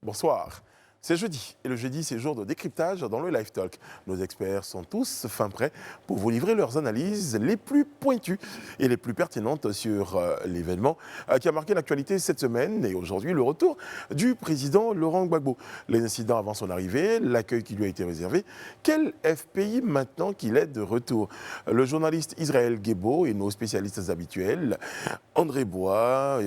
Bonsoir. C'est jeudi, et le jeudi, c'est jour de décryptage dans le Live Talk. Nos experts sont tous fin prêts pour vous livrer leurs analyses les plus pointues et les plus pertinentes sur l'événement qui a marqué l'actualité cette semaine et aujourd'hui le retour du président Laurent Gbagbo. Les incidents avant son arrivée, l'accueil qui lui a été réservé. Quel FPI maintenant qu'il est de retour? Le journaliste Israël Guébo et nos spécialistes habituels, André Bois,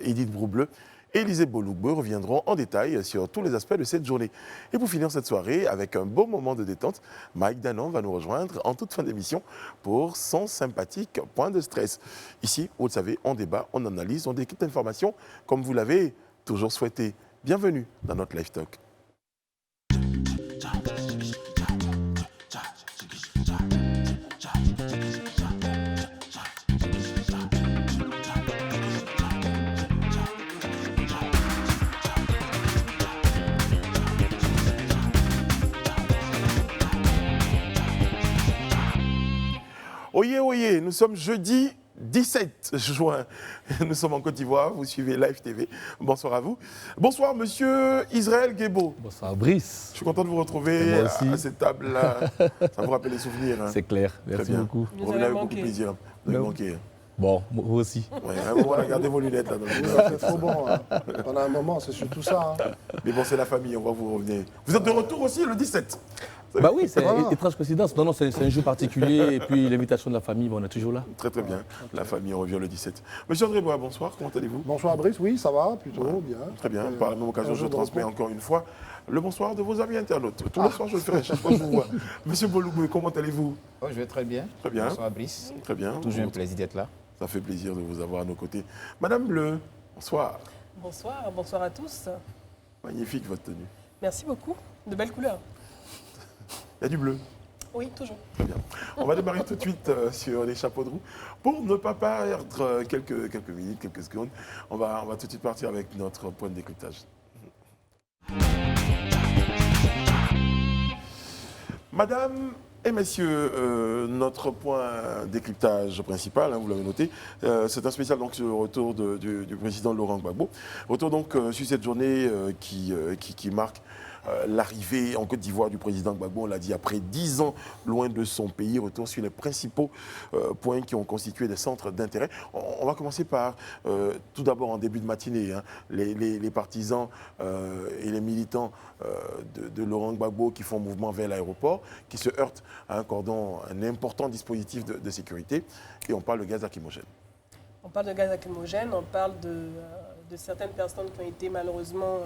Edith Broubleu, Élisée Bolougbe reviendront en détail sur tous les aspects de cette journée. Et pour finir cette soirée, avec un beau moment de détente, Mike Danon va nous rejoindre en toute fin d'émission pour son sympathique point de stress. Ici, vous le savez, on débat, on analyse, on décrypte l'information comme vous l'avez toujours souhaité. Bienvenue dans notre Live Talk. Oyez, oyez, nous sommes jeudi 17 juin. Nous sommes en Côte d'Ivoire, vous suivez Live TV. Bonsoir à vous. Bonsoir, monsieur Israël Guébo. Bonsoir, Brice. Je suis content de vous retrouver à cette table-là. Ça vous rappelle les souvenirs. Hein. C'est clair, merci beaucoup. Vous avez beaucoup de plaisir. Vous avez manqué. Bon, vous aussi. Ouais, voilà, gardez vos lunettes. Là, c'est trop bon. Hein. Pendant un moment, c'est surtout ça. Hein. Mais bon, c'est la famille, on va vous revenir. Vous êtes de retour aussi le 17. Bah oui, c'est une étrange coïncidence. Non, c'est un jour particulier. Et puis l'invitation de la famille, bon, on est toujours là. Très très bien. La famille, on revient le 17. Monsieur André Bois, bonsoir, comment allez-vous? Bonsoir Brice, oui, ça va, plutôt bien. Très bien. Par la même occasion, je transmets encore une fois le bonsoir de vos amis internautes. Tous les soirs, je le ferai, chaque fois que je vous vois. Monsieur Bolougbe, comment allez-vous? Oh, je vais très bien. Très bien. Bonsoir Brice. Très bien. Toujours un plaisir d'être là. Ça fait plaisir de vous avoir à nos côtés. Madame Bleu, bonsoir. Bonsoir, bonsoir à tous. Magnifique votre tenue. Merci beaucoup, de belles couleurs. Il y a du bleu. Oui, toujours. Très bien. On va démarrer tout de suite sur les chapeaux de roue. Pour ne pas perdre quelques minutes, quelques secondes, on va tout de suite partir avec notre point de décryptage. Madame et messieurs, notre point décryptage principal, hein, vous l'avez noté, c'est un spécial donc, sur le retour du président Laurent Gbagbo. Retour donc sur cette journée qui marque l'arrivée en Côte d'Ivoire du président Gbagbo, on l'a dit, après 10 ans loin de son pays, retour sur les principaux points qui ont constitué des centres d'intérêt. On va commencer par, tout d'abord en début de matinée, hein, les partisans et les militants de Laurent Gbagbo qui font mouvement vers l'aéroport, qui se heurtent à un important dispositif de sécurité, et on parle de gaz lacrymogène. On parle de gaz lacrymogène, on parle de certaines personnes qui ont été malheureusement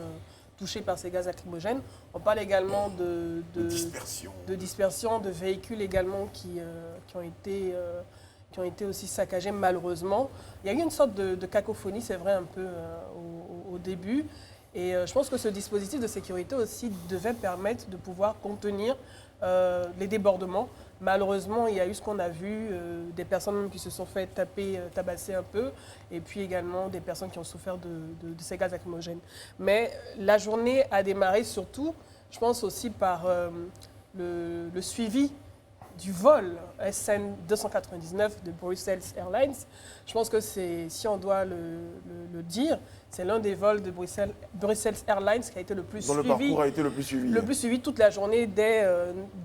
touchés par ces gaz lacrymogènes. On parle également de dispersion, de véhicules également qui ont été aussi saccagés malheureusement. Il y a eu une sorte de cacophonie, c'est vrai, un peu au début. Et je pense que ce dispositif de sécurité aussi devait permettre de pouvoir contenir les débordements. Malheureusement, il y a eu ce qu'on a vu, des personnes qui se sont fait tabasser un peu, et puis également des personnes qui ont souffert de ces gaz lacrymogènes. Mais la journée a démarré surtout, je pense aussi par le suivi du vol SN 299 de Brussels Airlines. Je pense que si on doit le dire, c'est l'un des vols de Brussels Airlines qui a été le plus suivi. Dont le parcours a été le plus suivi. Le plus suivi toute la journée dès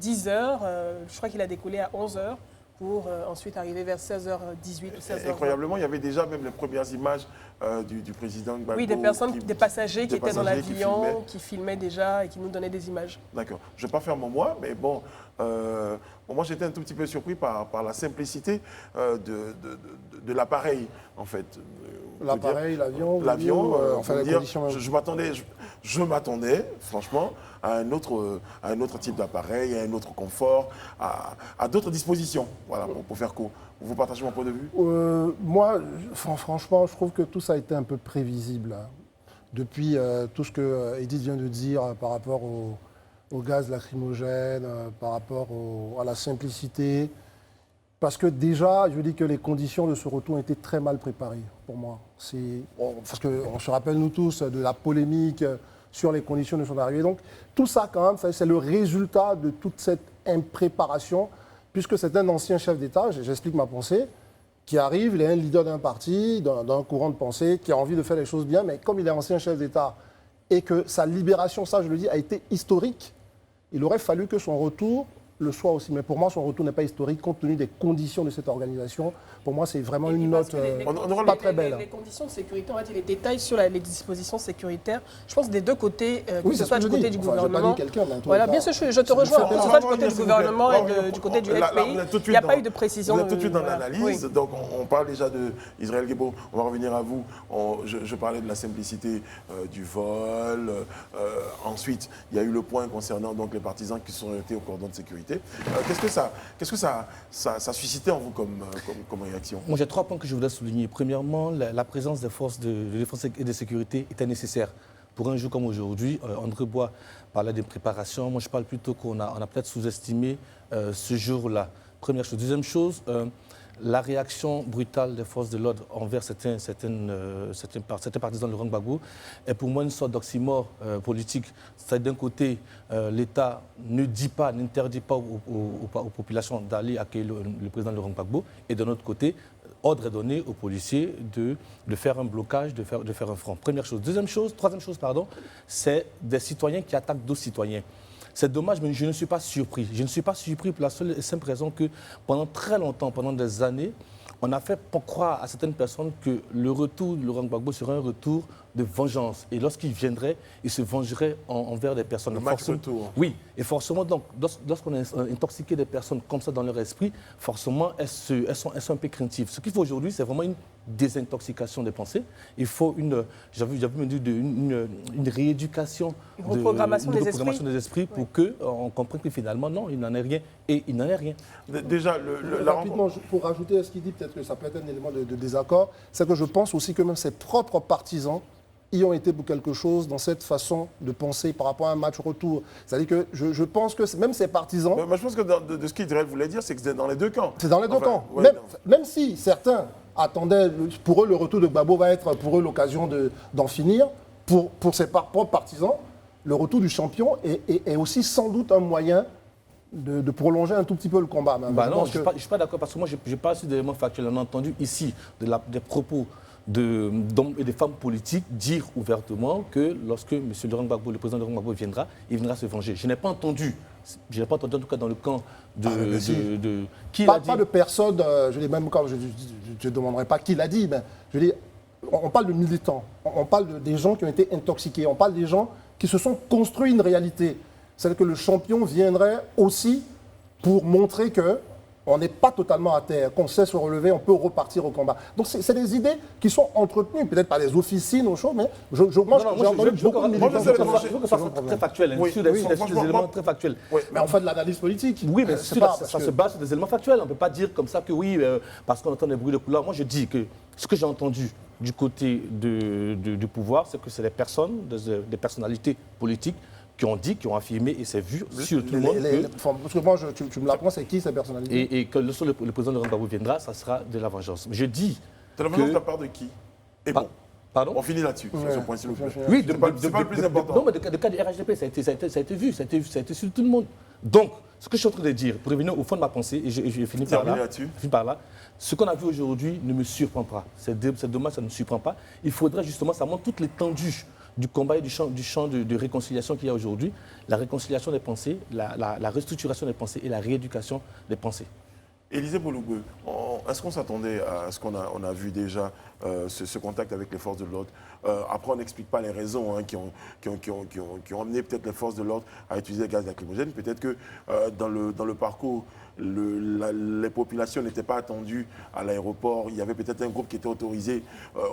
10 h. Je crois qu'il a décollé à 11 h pour ensuite arriver vers 16h18 ou 16h. Incroyablement, il y avait déjà même les premières images du président Gbagbo. Oui, des passagers qui étaient dans l'avion, qui filmaient déjà et qui nous donnaient des images. D'accord. Je ne vais pas faire mon moi, mais bon, moi j'étais un tout petit peu surpris par la simplicité de l'appareil, en fait. L'appareil, l'avion, enfin, les conditions. Je m'attendais, franchement, à un autre type d'appareil, à un autre confort, à d'autres dispositions, voilà, pour faire court. Vous partagez mon point de vue? Moi, franchement, je trouve que tout ça a été un peu prévisible. Hein. Depuis tout ce que Edith vient de dire par rapport au gaz lacrymogène, par rapport à la simplicité. Parce que déjà, je dis que les conditions de ce retour ont été très mal préparées pour moi. Parce qu'on se rappelle nous tous de la polémique sur les conditions de son arrivée. Donc tout ça quand même, c'est le résultat de toute cette impréparation, puisque c'est un ancien chef d'État, j'explique ma pensée, qui arrive, il est un leader d'un parti, d'un courant de pensée, qui a envie de faire les choses bien, mais comme il est ancien chef d'État, et que sa libération, ça je le dis, a été historique, il aurait fallu que son retour le soit aussi. Mais pour moi, son retour n'est pas historique compte tenu des conditions de cette organisation. Pour moi, c'est vraiment une note pas très belle. Les conditions de sécurité, en fait, les détails sur les dispositions sécuritaires, je pense des deux côtés, que ce soit du côté du gouvernement. Voilà, bien sûr, je te rejoins. Que ce soit du côté du gouvernement et du côté du FPI, il n'y a pas eu de précision. Vous êtes tout de suite dans l'analyse. Donc, on parle déjà d'Israël Guebo. On va revenir à vous. Je parlais de la simplicité du vol. Ensuite, il y a eu le point concernant donc, les partisans qui sont arrêtés au cordon de sécurité. Qu'est-ce que ça a suscité en vous comme réaction? Moi, j'ai 3 points que je voudrais souligner. Premièrement, la présence des forces de défense et de sécurité était nécessaire. Pour un jour comme aujourd'hui, André Bois parlait de préparation. Moi, je parle plutôt qu'on a peut-être sous-estimé ce jour-là. Première chose. Deuxième chose, la réaction brutale des forces de l'ordre envers certains partisans de Laurent Gbagbo est pour moi une sorte d'oxymore politique. C'est-à-dire d'un côté, l'État n'interdit pas aux populations d'aller accueillir le président Laurent Gbagbo, et de l'autre côté, ordre est donné aux policiers de faire un blocage, de faire un front. Première chose. Troisième chose, c'est des citoyens qui attaquent d'autres citoyens. C'est dommage, mais je ne suis pas surpris. Je ne suis pas surpris pour la seule et simple raison que pendant très longtemps, pendant des années, on a fait croire à certaines personnes que le retour de Laurent Gbagbo serait un retour de vengeance. Et lorsqu'il viendrait, il se vengerait envers des personnes. Le match retour. Oui, et forcément, donc, lorsqu'on a intoxiqué des personnes comme ça dans leur esprit, forcément, elles sont un peu craintives. Ce qu'il faut aujourd'hui, c'est vraiment une désintoxication des pensées. Il faut une rééducation, une reprogrammation des esprits pour qu'on comprenne que finalement, non, il n'en est rien et il n'en est rien. Déjà, rapidement, pour rajouter à ce qu'il dit, peut-être que ça peut être un élément de désaccord, c'est que je pense aussi que même ses propres partisans y ont été pour quelque chose dans cette façon de penser par rapport à un match retour. C'est-à-dire que je pense que même ses partisans... Mais je pense que de ce qu'Israël voulait dire, c'est que c'est dans les deux camps. C'est dans les deux camps. Ouais, même si certains attendaient, pour eux, le retour de Gbagbo va être pour eux l'occasion d'en finir, pour ses propres partisans, le retour du champion est aussi sans doute un moyen de prolonger un tout petit peu le combat. Non, je ne suis pas d'accord, parce que moi, je parle aussi d'éléments factuels. On a entendu ici des propos d'hommes et de femmes politiques dire ouvertement que lorsque M. Laurent Gbagbo, le président Laurent Gbagbo viendra, il viendra se venger. Je n'ai pas entendu en tout cas dans le camp qui l'a dit. Pas de personne, je dis même quand je ne demanderai pas qui l'a dit, mais je dis, on parle de militants, on parle des gens qui ont été intoxiqués, on parle des gens qui se sont construits une réalité. C'est-à-dire que le champion viendrait aussi pour montrer que on n'est pas totalement à terre, qu'on sait se relever, on peut repartir au combat. Donc c'est des idées qui sont entretenues, peut-être par les officines ou choses, mais j'ai entendu beaucoup de militants. Je veux que ça soit très factuel, sur des éléments très factuels. Oui, mais on fait de l'analyse politique. Oui, mais ça se base sur des éléments factuels. On ne peut pas dire comme ça que oui, parce qu'on entend des bruits de couloir. Moi, je dis que ce que j'ai entendu du côté du pouvoir, c'est que c'est des personnes, des personnalités politiques qui ont dit, qui ont affirmé, et c'est vu sur tout le monde. Parce que moi, tu me l'apprends, c'est qui ces personnalités? Et que le président Laurent Gbagbo viendra, ça sera de la vengeance. Je dis. De la vengeance de la part de qui? Et bon. Pardon? On finit là-dessus, sur ce point, s'il vous plaît. Oui, c'est pas le plus important. Non, mais le cas du RHDP, ça a été vu, ça a été sur tout le monde. Donc, ce que je suis en train de dire, pour revenir au fond de ma pensée, et je finis par là, ce qu'on a vu aujourd'hui ne me surprend pas. C'est dommage, ça ne me surprend pas. Il faudrait justement, ça montre toute l'étendue du combat et du champ de réconciliation qu'il y a aujourd'hui, la réconciliation des pensées, la restructuration des pensées et la rééducation des pensées. Élisée Bologue, est-ce qu'on s'attendait à ce qu'on a vu déjà ce contact avec les forces de l'ordre? Après, on n'explique pas les raisons qui ont amené peut-être les forces de l'ordre à utiliser le gaz lacrymogène. Peut-être que dans le parcours, les populations n'étaient pas attendues à l'aéroport. Il y avait peut-être un groupe qui était autorisé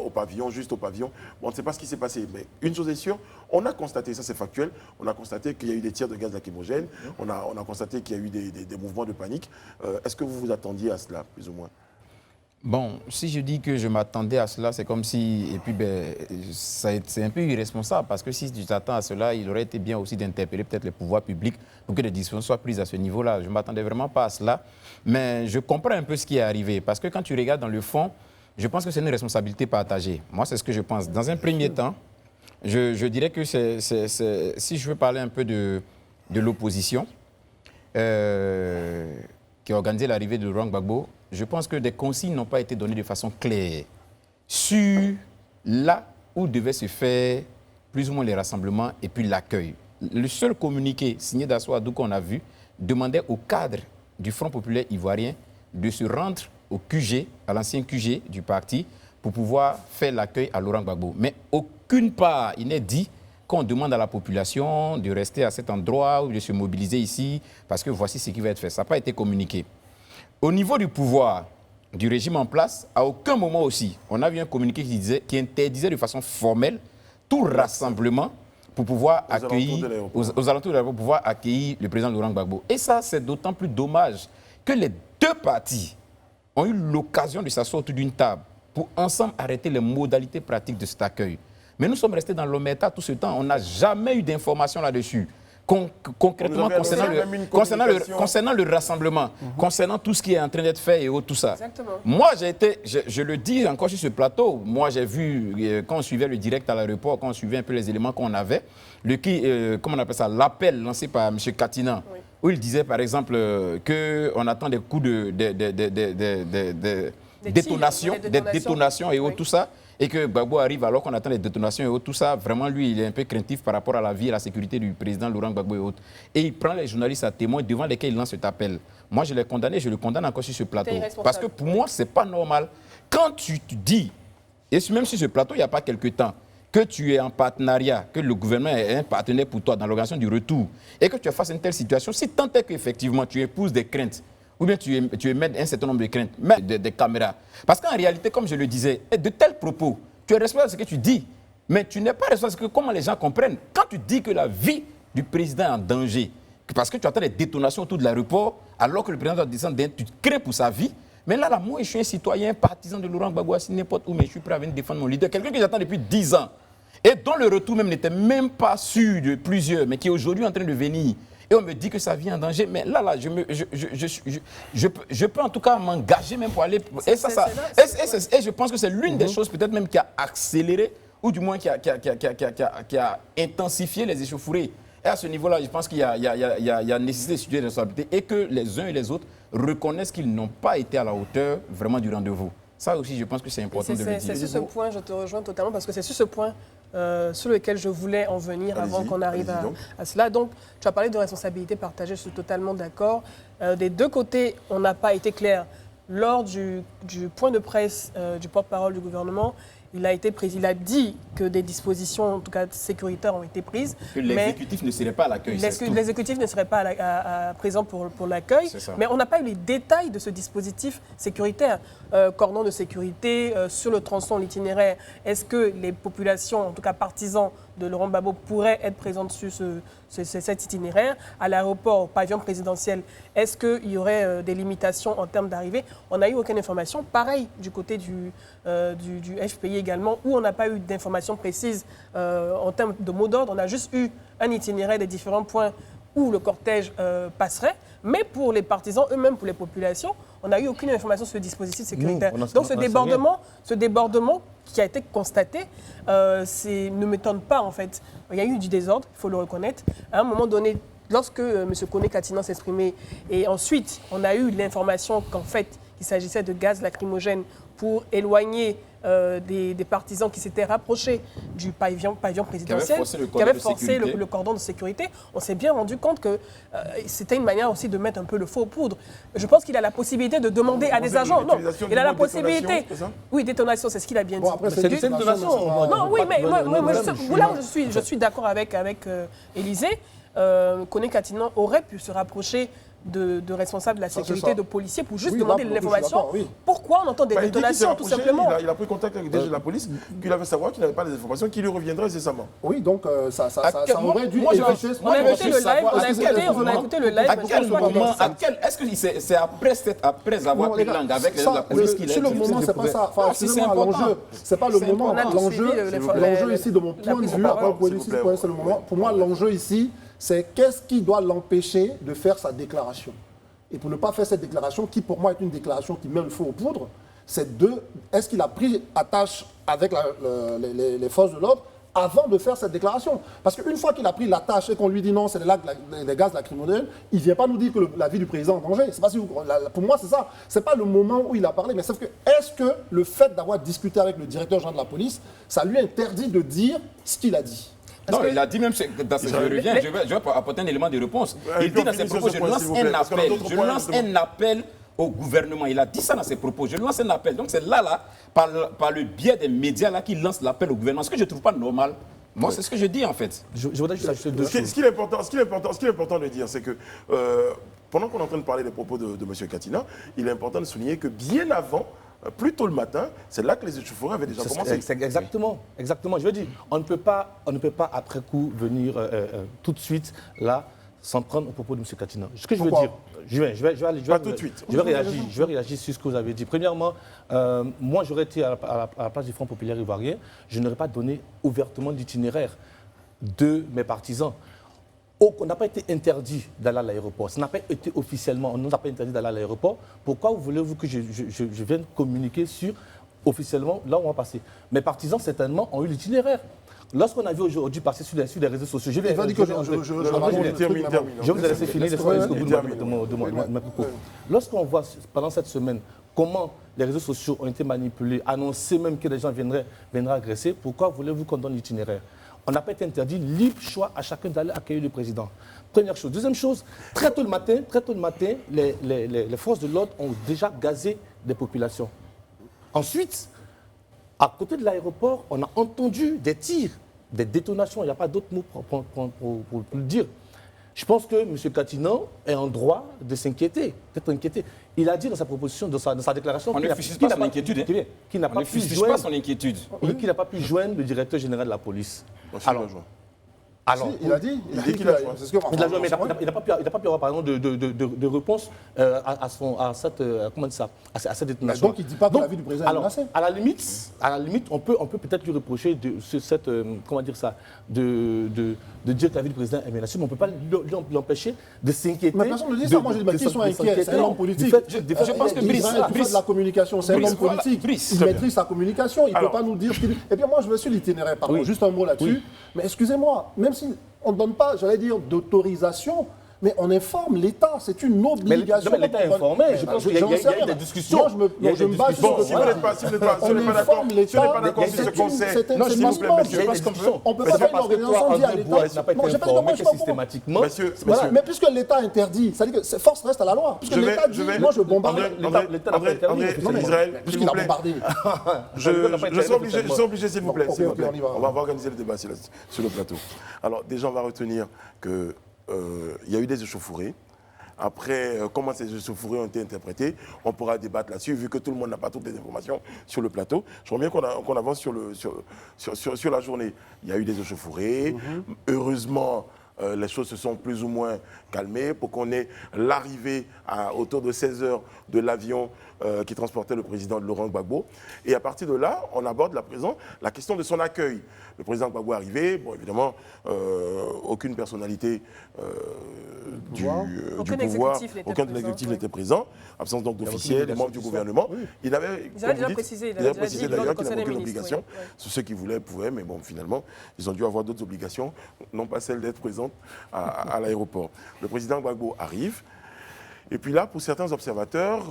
au pavillon, juste au pavillon. Bon, on ne sait pas ce qui s'est passé. Mais une chose est sûre, on a constaté, ça c'est factuel, on a constaté qu'il y a eu des tirs de gaz lacrymogène, on a constaté qu'il y a eu des mouvements de panique. Est-ce que vous vous attendiez à cela, plus ou moins? Bon, si je dis que je m'attendais à cela, c'est comme si... Et puis, c'est un peu irresponsable, parce que si tu t'attends à cela, il aurait été bien aussi d'interpeller peut-être les pouvoirs publics pour que des décisions soient prises à ce niveau-là. Je ne m'attendais vraiment pas à cela, mais je comprends un peu ce qui est arrivé, parce que quand tu regardes dans le fond, je pense que c'est une responsabilité partagée. Moi, c'est ce que je pense. Dans un premier temps, je dirais que si je veux parler un peu de l'opposition, qui a organisé l'arrivée de Laurent Gbagbo, je pense que des consignes n'ont pas été données de façon claire sur là où devait se faire plus ou moins les rassemblements et puis l'accueil. Le seul communiqué signé d'Assou Adou qu'on a vu demandait aux cadres du Front populaire ivoirien de se rendre au QG, à l'ancien QG du parti, pour pouvoir faire l'accueil à Laurent Gbagbo. Mais aucune part, il n'est dit qu'on demande à la population de rester à cet endroit ou de se mobiliser ici, parce que voici ce qui va être fait. Ça n'a pas été communiqué. Au niveau du pouvoir du régime en place, à aucun moment aussi, on a vu un communiqué qui interdisait de façon formelle tout rassemblement pour pouvoir accueillir, aux alentours de l'aéroport, pour pouvoir accueillir le président Laurent Gbagbo. Et ça, c'est d'autant plus dommage que les deux partis ont eu l'occasion de s'asseoir autour d'une table pour ensemble arrêter les modalités pratiques de cet accueil. Mais nous sommes restés dans l'omerta tout ce temps. On n'a jamais eu d'informations là-dessus. Concrètement, concernant le rassemblement, concernant tout ce qui est en train d'être fait et tout ça. Exactement. Moi, je le dis encore sur ce plateau, moi j'ai vu, quand on suivait le direct à l'aéroport, quand on suivait un peu les éléments qu'on avait, comment on appelle ça, l'appel lancé par M. Katina, oui, où il disait par exemple qu'on attend des coups de détonations et tout ça, et que Gbagbo arrive alors qu'on attend les détonations et tout ça, vraiment lui il est un peu craintif par rapport à la vie et à la sécurité du président Laurent Gbagbo et autres. Et il prend les journalistes à témoin devant lesquels il lance cet appel. Moi je l'ai condamné, je le condamne encore sur ce plateau. Parce que pour moi c'est pas normal. Quand tu te dis, et même sur ce plateau il n'y a pas quelque temps, que tu es en partenariat, que le gouvernement est un partenaire pour toi dans l'organisation du retour, et que tu fasses une telle situation, si tant est qu'effectivement tu épouses des craintes, ou bien tu émets un certain nombre de craintes, mais des caméras. Parce qu'en réalité, comme je le disais, de tels propos, tu es responsable de ce que tu dis, mais tu n'es pas responsable de comment les gens comprennent. Quand tu dis que la vie du président est en danger, parce que tu attends des détonations autour de l'aéroport, alors que le président doit descendre, tu crains pour sa vie, mais là, moi, je suis un citoyen, partisan de Laurent Gbagbo, n'importe où, mais je suis prêt à venir défendre mon leader. Quelqu'un que j'attends depuis 10 ans, et dont le retour même n'était même pas sûr de plusieurs, mais qui est aujourd'hui en train de venir. Et on me dit que ça vient en danger. Mais là, je peux en tout cas m'engager même pour aller... Et je pense que c'est l'une des choses peut-être même qui a accéléré, ou du moins qui a intensifié les échauffourées. Et à ce niveau-là, je pense qu'il y a nécessité de situer des responsabilités et que les uns et les autres reconnaissent qu'ils n'ont pas été à la hauteur vraiment du rendez-vous. Ça aussi, je pense que c'est important de le dire. C'est sur ce point, je te rejoins totalement, parce que c'est sur ce point sur lequel je voulais en venir avant qu'on arrive à cela. Donc, tu as parlé de responsabilité partagée, je suis totalement d'accord. Des deux côtés, on n'a pas été clair. Lors du point de presse du porte-parole du gouvernement, il a dit que des dispositions, en tout cas sécuritaires, ont été prises. Que l'exécutif ne serait pas à l'accueil. L'exécutif ne serait pas présent pour l'accueil. Mais on n'a pas eu les détails de ce dispositif sécuritaire. Cordon de sécurité, sur le tronçon, l'itinéraire. Est-ce que les populations, en tout cas partisans de Laurent Gbagbo, pourraient être présentes sur cet itinéraire? À l'aéroport, au pavillon présidentiel, est-ce qu'il y aurait des limitations en termes d'arrivée? On n'a eu aucune information. Pareil du côté du FPI également, où on n'a pas eu d'informations précises en termes de mot d'ordre. On a juste eu un itinéraire des différents points où le cortège passerait. Mais pour les partisans eux-mêmes, pour les populations, on n'a eu aucune information sur le dispositif sécuritaire. Donc ce débordement qui a été constaté ne m'étonne pas en fait. Il y a eu du désordre, il faut le reconnaître. À un moment donné, lorsque M. Koné Katina s'exprimait, et ensuite on a eu l'information qu'en fait il s'agissait de gaz lacrymogène pour éloigner des partisans qui s'étaient rapprochés du pavillon présidentiel, qui avaient forcé le cordon de sécurité, on s'est bien rendu compte que c'était une manière aussi de mettre un peu le feu aux poudres. Je pense qu'il a la possibilité de demander à des agents... Non, il a la possibilité... Oui, détonation, c'est ce qu'il a bien dit. Bon, après, c'est une détonation. Non, oui, mais là où je suis d'accord avec Élisée, Koné Katina aurait pu se rapprocher de responsables de la sécurité, de policiers, pour juste demander l'information. Pourquoi on entend des détonations, tout simplement? Il a pris contact avec des de la police, qu'il avait savoir qu'il n'avait pas les informations, qui lui reviendraient incessamment. Oui, donc ça aurait dû éviter... On a écouté le live, À quel moment, est-ce que c'est après avoir pris langue avec la police qu'il a dit? Sur le moment, c'est pas ça. Enfin, excusez-moi, l'enjeu, c'est pas le moment. L'enjeu ici, de mon point de vue, pour moi, l'enjeu ici, c'est qu'est-ce qui doit l'empêcher de faire sa déclaration. Et pour ne pas faire cette déclaration, qui pour moi est une déclaration qui met le feu aux poudres, c'est est-ce qu'il a pris attache avec les forces de l'ordre avant de faire cette déclaration? Parce qu'une fois qu'il a pris l'attache et qu'on lui dit non, c'est les gaz lacrymogènes, il ne vient pas nous dire que la vie du président est en danger. Pas pour moi, c'est ça. Ce n'est pas le moment où il a parlé, mais sauf que est-ce que le fait d'avoir discuté avec le directeur général de la police, ça lui interdit de dire ce qu'il a dit? Parce Non, que- il a dit même, dans ce, je reviens, je vais apporter un élément de réponse. Et Il puis dit on dans ses finit sur propos, ce je point, lance s'il vous plaît, un parce qu'on a appel. d'autres Je points, lance justement. un appel au gouvernement. Il a dit ça dans ses propos. Je lance un appel. Donc c'est là, par le biais des médias, là, qu'il lance l'appel au gouvernement. Ce que je ne trouve pas normal. Moi, c'est ce que je dis, en fait. Je voudrais juste ajouter deux Ce qui choses. est important de dire, c'est que pendant qu'on est en train de parler des propos de M. Katina, il est important de souligner que bien avant, plus tôt le matin, c'est là que les échauffourées avaient déjà commencé. Exactement. Je veux dire, on ne peut pas après coup venir tout de suite là s'en prendre au propos de M. Katina. Ce que je veux Pourquoi dire, je vais aller, Pas tout de suite. je vais réagir sur ce que vous avez dit. Premièrement, moi j'aurais été à la place du Front populaire ivoirien, je n'aurais pas donné ouvertement l'itinéraire de mes partisans. On n'a pas été interdit d'aller à l'aéroport. Ça n'a pas été officiellement, on ne nous a pas interdit d'aller à l'aéroport. Pourquoi voulez-vous que je vienne communiquer sur officiellement là où on va passer? Mes partisans, certainement, ont eu l'itinéraire. Lorsqu'on a vu aujourd'hui passer sur les réseaux sociaux, je vais Il va dire que je raconte le truc, termine. je vais vous laisser finir les Ouais, jusqu'au bout termine. de mes propos. Lorsqu'on voit pendant cette semaine comment les réseaux sociaux ont été manipulés, annoncé même que les gens viendraient agresser, pourquoi voulez-vous qu'on donne l'itinéraire? On n'a pas été interdit, libre choix à chacun d'aller accueillir le président. Première chose. Deuxième chose, très tôt le matin, les forces de l'ordre ont déjà gazé des populations. Ensuite, à côté de l'aéroport, on a entendu des tirs, des détonations. Il n'y a pas d'autre mot pour le dire. Je pense que M. Katinan est en droit de s'inquiéter, d'être inquiété. Il a dit dans sa proposition, dans sa déclaration, On ne fustige pas son inquiétude. qu'il n'a On pas ne pu fustige pas son joindre, inquiétude. qu'il n'a pas pu joindre le directeur général de la police. Alors, Alors, Il a dit qu'il a joint. c'est ce que- il n'a pas pu avoir par exemple de réponse à cette détonation. Donc il ne dit pas que la vie du président est alors, menacée. à la limite, on peut peut-être lui reprocher de dire que la vie du président est menacée, mais on ne peut pas l'empêcher de s'inquiéter. Mais personne ne dit ça. Moi, je dis, mais qui sont inquiets? C'est un homme politique. Je pense que Brice, Il fait de la communication, c'est un Brice, homme voilà, politique. Brice, Il très maîtrise sa communication, il ne peut Alors. pas nous dire ce qu'il dit. Et bien moi, je veux sur l'itinéraire, pardon, Oui. juste un mot là-dessus. Oui. Mais excusez-moi, même si on ne donne pas, j'allais dire, d'autorisation, mais on informe l'État, c'est une obligation. mais l'État est informé, je pense qu'il y a j'en sais eu rien. des discussions. Moi, Il y a eu je me des base discussions. sur si vous n'êtes pas d'accord, on informe l'État. sur ce conseil. Non, s'il vous plaît, messieurs, Il y a parce des qu'on discussions. on peut Mais pas c'est faire une parce que toi, organisation dit à André l'État. Bois n'a pas Non, été j'ai pas dit informé comment que je sais pas systématiquement. Messieurs, Voilà, mais puisque l'État interdit, ça veut dire que force reste à la loi. Puisque Je vais- l'État dit, je vais- moi je bombarde. André, Israël, s'il Puisqu'il vous a plaît. bombardé. Je suis obligé, s'il vous plaît. Bon, s'il vous ok, plaît. on y va. On va organiser le débat sur le plateau. Alors, déjà, on va retenir qu'il y a eu des échauffourées. Après, comment ces échauffourées ont été interprétées, on pourra débattre là-dessus, vu que tout le monde n'a pas toutes les informations sur le plateau. Je crois bien qu'on avance sur la journée. Il y a eu des échauffourées. Heureusement, les choses se sont plus ou moins calmées pour qu'on ait l'arrivée autour de 16 h de l'avion qui transportait le président Laurent Gbagbo. Et à partir de là, on aborde la question de son accueil. Le président Gbagbo est arrivé, bon évidemment, aucune personnalité du Aucun pouvoir, exécutif n'était aucun présent, exécutif oui. n'était présent, absence donc d'officiels, des membres du gouvernement. Il avait, Ils avaient comme déjà vous dites, précisé, il avait précisé lors du d'ailleurs qu'il Conseil n'avait des aucune ministres, obligation. oui, oui. Ceux qui voulaient pouvaient, mais bon, finalement, ils ont dû avoir d'autres obligations, non pas celle d'être présente à l'aéroport. Le président Gbagbo arrive. Et puis là, pour certains observateurs,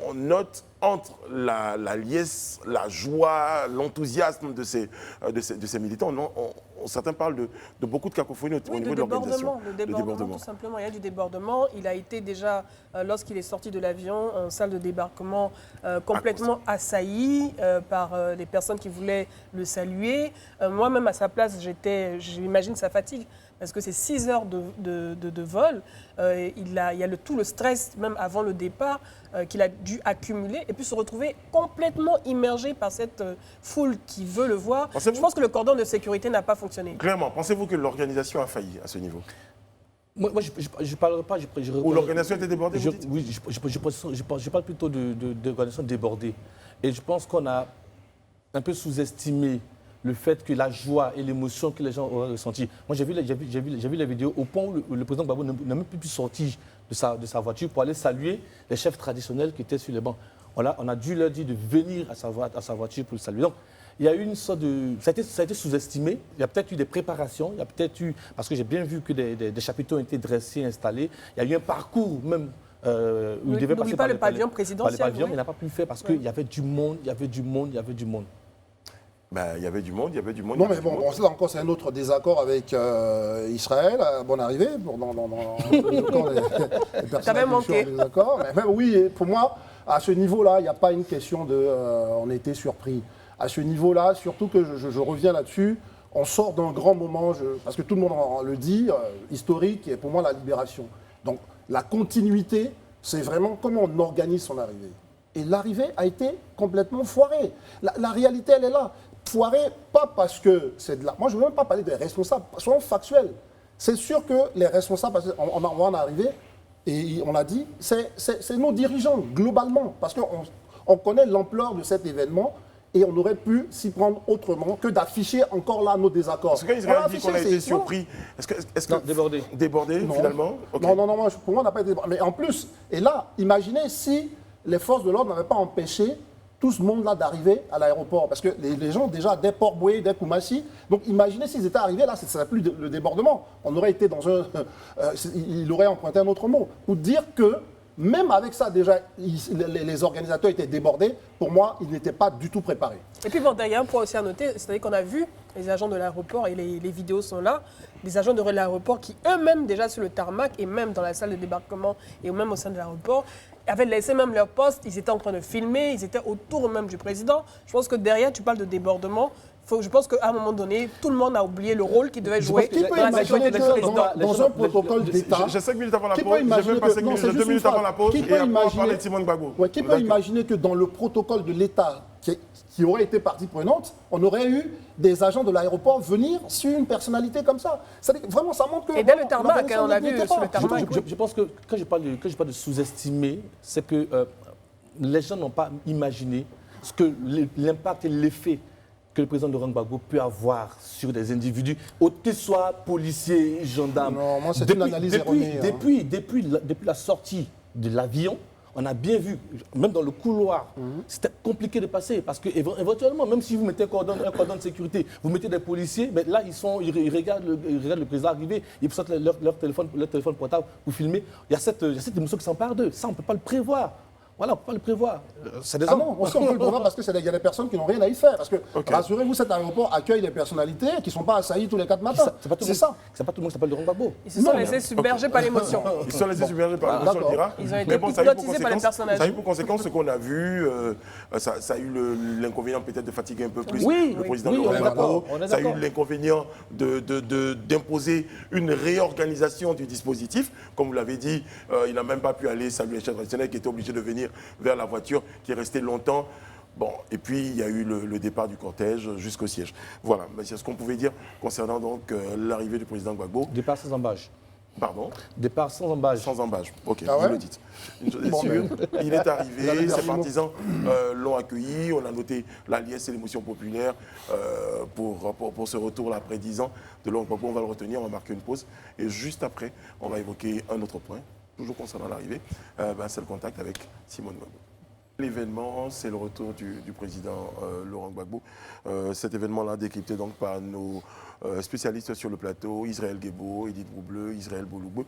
on note entre la liesse, la joie, l'enthousiasme de ces militants, certains parlent de beaucoup de cacophonie au Oui, niveau de de l'organisation. débordement, tout simplement. Il y a du débordement. Il a été déjà, lorsqu'il est sorti de l'avion, en salle de débarquement, complètement assailli par les personnes qui voulaient le saluer. Moi-même, à sa place, j'imagine sa fatigue, parce que c'est 6 heures de vol. Il y a tout le stress, même avant le départ, qu'il a dû accumuler, et puis se retrouver complètement immergé par cette foule qui veut le voir. Pensez-vous- Je pense que le cordon de sécurité n'a pas fonctionné. Clairement, pensez-vous que l'organisation a failli à ce niveau? Moi, je ne parle pas. Ou l'organisation était débordée, vous dites? Oui, je parle plutôt d'organisation débordée. Et je pense qu'on a un peu sous-estimé le fait que la joie et l'émotion que les gens auraient ressenti. Moi, j'ai vu les vidéos au point où le président Gbagbo n'a même plus pu sortir de sa voiture pour aller saluer les chefs traditionnels qui étaient sur les bancs. On a dû leur dire de venir à sa voiture pour le saluer. Donc, il y a eu une sorte de... Ça a été sous-estimé. Il y a peut-être eu des préparations. Il y a peut-être eu... Parce que j'ai bien vu que des chapiteaux ont été dressés, installés. Il y a eu un parcours même... où il devait N'oublie passer pas par le pavillon par présidentiel, les pavillons, oui. mais il n'a pas pu le faire parce qu'il y avait du monde, il y avait du monde. Ben, il y avait du monde, il y avait du monde. Non, il y mais avait du bon, monde. ça encore, c'est un autre désaccord avec Israël. Bonne arrivée, dans le camp des personnes manqué. en désaccord. Mais même, oui, pour moi, à ce niveau-là, il n'y a pas une question de on était surpris. À ce niveau-là, surtout que je reviens là-dessus, on sort d'un grand moment, parce que tout le monde le dit, historique, et pour moi, la libération. Donc, la continuité, c'est vraiment comment on organise son arrivée. Et l'arrivée a été complètement foirée. La réalité, elle est là. Foirée, pas parce que c'est de la... Moi, je ne veux même pas parler des responsables, soyons factuels. C'est sûr que les responsables, parce qu'on va en arriver, et on l'a dit, c'est nos dirigeants, globalement, parce qu'on connaît l'ampleur de cet événement, et on aurait pu s'y prendre autrement que d'afficher encore là nos désaccords. Parce que quand Israël dit qu'on a été surpris, est-ce que Non, débordé. Débordé, Non. finalement? Ok. Non, pour moi, on n'a pas été débordé. Mais en plus, et là, imaginez si les forces de l'ordre n'avaient pas empêché tout ce monde-là d'arriver à l'aéroport. Parce que les gens, déjà, dès Port-Boué, dès Koumassi, donc imaginez s'ils étaient arrivés là, ce ne serait plus le débordement. On aurait été dans un... il aurait emprunté un autre mot. Pour dire que, même avec ça, déjà, les organisateurs étaient débordés. Pour moi, ils n'étaient pas du tout préparés. Et puis, bon, il y a un point aussi à noter, c'est-à-dire qu'on a vu les agents de l'aéroport, et les vidéos sont là, des agents de l'aéroport qui eux-mêmes, déjà sur le tarmac, et même dans la salle de débarquement, et même au sein de l'aéroport, avaient laissé même leur poste, ils étaient en train de filmer, ils étaient autour même du président. Je pense que derrière, tu parles de débordement. Je pense qu'à un moment donné, tout le monde a oublié le rôle qu'il devait jouer Qui peut dans la sécurité imaginer du que président. dans un protocole d'État... J'ai 5 minutes avant la Qui pause, peut imaginer j'ai même pas que- 5 non, minutes, c'est j'ai 2 juste minutes une avant la pause, Qui et peut après on va imaginer- parler de Simone Gbagbo. Ouais, qui peut D'accord. imaginer que dans le protocole de l'État qui aurait été partie prenante, on aurait eu des agents de l'aéroport venir sur une personnalité comme ça. Vraiment, ça montre que... Et dès le voilà, tarmac, l'organisation on a vu n'était sur pas. le tarmac. Je pense que quand je parle de sous-estimer, c'est que les gens n'ont pas imaginé ce que l'impact et l'effet que le président Laurent Gbagbo peut avoir sur des individus, qu'ils soient policiers, gendarmes. Non, moi, c'est une analyse erronée, hein. Depuis la sortie de l'avion, on a bien vu, même dans le couloir, c'était compliqué de passer parce que éventuellement, même si vous mettez un cordon de sécurité, vous mettez des policiers, mais là, ils regardent le président arriver, ils sortent leur téléphone portable pour filmer. Il y a cette émotion qui s'empare d'eux. Ça, on ne peut pas le prévoir. Voilà, on ne peut pas le prévoir. C'est des Ah hommes. non, aussi on peut le prévoir parce qu'il y a des personnes qui n'ont rien à y faire. Parce que, rassurez-vous, cet aéroport accueille des personnalités qui ne sont pas assaillis tous les 4 matins. C'est ça. C'est pas tout le monde qui s'appelle Laurent Gbagbo. Ils se sont laissés submerger par l'émotion. Ils sont laissés submergés par l'émotion, on le dira. Ils ont été Mais bon, ça a eu pour hypnotisés par les conséquence- personnages. Ça a eu pour conséquence ce qu'on a vu. Ça a eu l'inconvénient peut-être de fatiguer un peu plus Oui, le président oui, Laurent on est Gbagbo. d'accord, on est Ça a eu d'accord. l'inconvénient d'imposer une réorganisation du dispositif. Comme vous l'avez dit, il n'a même pas pu aller saluer les chefs traditionnels qui étaient obligés de venir vers la voiture, qui est restée longtemps. Bon, et puis il y a eu le départ du cortège jusqu'au siège. Voilà, c'est ce qu'on pouvait dire concernant donc l'arrivée du président Gbagbo. Départ sans embâche. Pardon, Départ sans embâche. sans embâche. Ok, Ah vous ouais le dites. Une chose est Bon, sûre, il est Vous avez arrivé, le ses dernier mot. partisans l'ont accueilli. On a noté la liesse et l'émotion populaire pour ce retour là après 10 ans de Laurent Gbagbo. On va le retenir, on va marquer une pause. Et juste après, on va évoquer un autre point, toujours concernant l'arrivée, c'est le contact avec Simone Gbagbo. L'événement, c'est le retour du président Laurent Gbagbo. Cet événement-là décrypté donc par nos spécialistes sur le plateau, Israël Guébo, Edith Broubleu, Israël Bouloubeu,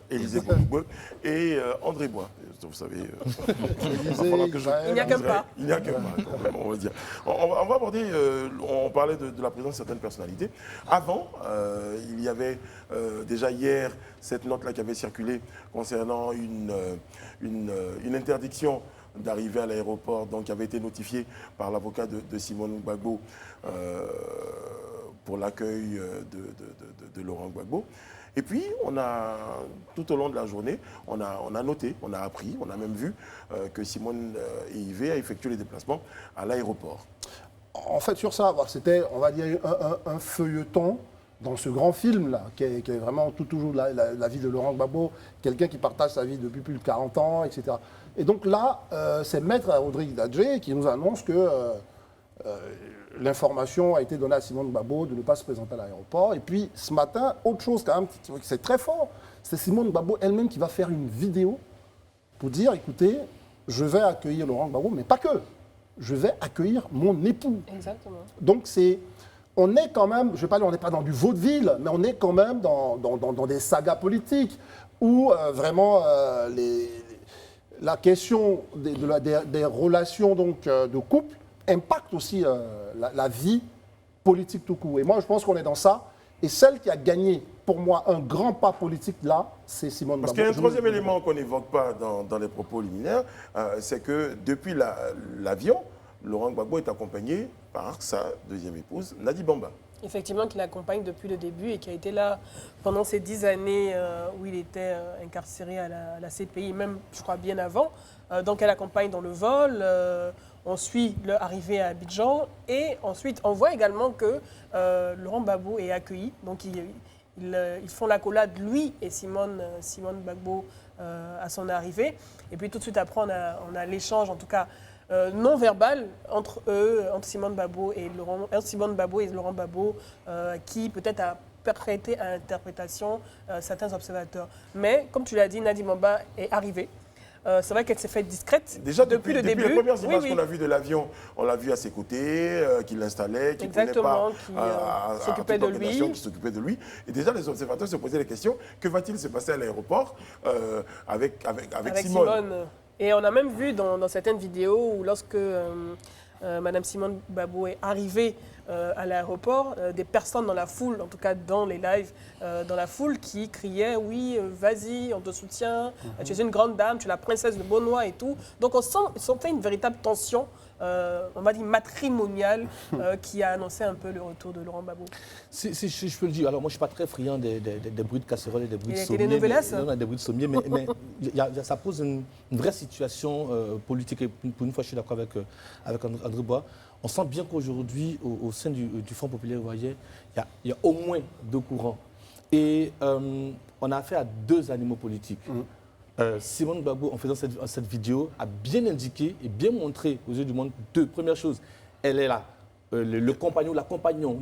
Élisée Bouloubeu et André Bois. Vous savez, il va falloir que je- Israël. Il n'y a qu'un pas. Il n'y a qu'un pas, quand même, on va dire. On va aborder, on parlait de la présence de certaines personnalités. Avant, il y avait déjà hier cette note-là qui avait circulé concernant une interdiction d'arriver à l'aéroport, donc qui avait été notifiée par l'avocat de Simone Gbagbo pour l'accueil de Laurent Gbagbo. Et puis, tout au long de la journée, on a noté, on a appris, on a même vu que Simone et Yves a effectué les déplacements à l'aéroport. En fait, sur ça, c'était, on va dire, un feuilleton dans ce grand film-là, qui est vraiment toujours la vie de Laurent Gbagbo, quelqu'un qui partage sa vie depuis plus de 40 ans, etc. Et donc là, c'est Maître Rodrigue Dadje qui nous annonce que l'information a été donnée à Simone Gbagbo de ne pas se présenter à l'aéroport. Et puis, ce matin, autre chose quand même, c'est très fort, c'est Simone Gbagbo elle-même qui va faire une vidéo pour dire, écoutez, je vais accueillir Laurent Gbagbo, mais pas que. Je vais accueillir mon époux. Exactement. Donc on est quand même, je ne vais pas dire on n'est pas dans du vaudeville, mais on est quand même dans des sagas politiques où vraiment la question des relations donc, de couple impacte aussi la vie politique tout court. Et moi, je pense qu'on est dans ça. Et celle qui a gagné, pour moi, un grand pas politique là, c'est Simone Parce Babou. qu'il y a un troisième élément qu'on n'évoque pas dans les propos liminaires, c'est que depuis l'avion, Laurent Gbagbo est accompagné par sa deuxième épouse, Nadi Bamba. Effectivement, qui l'accompagne depuis le début et qui a été là pendant ces 10 années où il était incarcéré à la CPI, même, je crois, bien avant. Donc, elle accompagne dans le vol. On suit leur arrivée à Abidjan. Et ensuite, on voit également que Laurent Gbagbo est accueilli. Donc, ils font l'accolade, lui et Simone Gbagbo, à son arrivée. Et puis, tout de suite après, on a l'échange, en tout cas, non verbal entre eux, entre Simone Gbagbo et Laurent Gbagbo, qui peut-être a prêté à interprétation certains observateurs. Mais, comme tu l'as dit, Nadi Bamba est arrivée. C'est vrai qu'elle s'est faite discrète Déjà depuis le début. Les premières images Oui. qu'on a vues de l'avion, on l'a vu à ses côtés, qu'il l'installait, qu'il prenait Exactement, part qui s'occupait de lui. qui s'occupait de lui. Et déjà, les observateurs se posaient la question, que va-t-il se passer à l'aéroport avec Simone. Et on a même vu dans certaines vidéos où lorsque Madame Simone Gbagbo est arrivée à l'aéroport, des personnes dans la foule, en tout cas dans les lives, dans la foule qui criaient « Oui, vas-y, on te soutient, tu es une grande dame, tu es la princesse de Beaunois et tout ». Donc on sentait une véritable tension, on va dire matrimoniale, qui a annoncé un peu le retour de Laurent Gbagbo. Si je peux le dire, alors moi je ne suis pas très friand des bruits de casserole et des bruits de Et sommier. Des bruits de sommier, mais ça pose une vraie situation politique. Et pour une fois, je suis d'accord avec André Bois. On sent bien qu'aujourd'hui, au sein du Front populaire ivoirien, il y a au moins 2 courants. Et on a affaire à 2 animaux politiques. Simone Gbagbo, en faisant cette vidéo, a bien indiqué et bien montré aux yeux du monde 2 premières choses. Elle est là. Le compagnon, la compagnon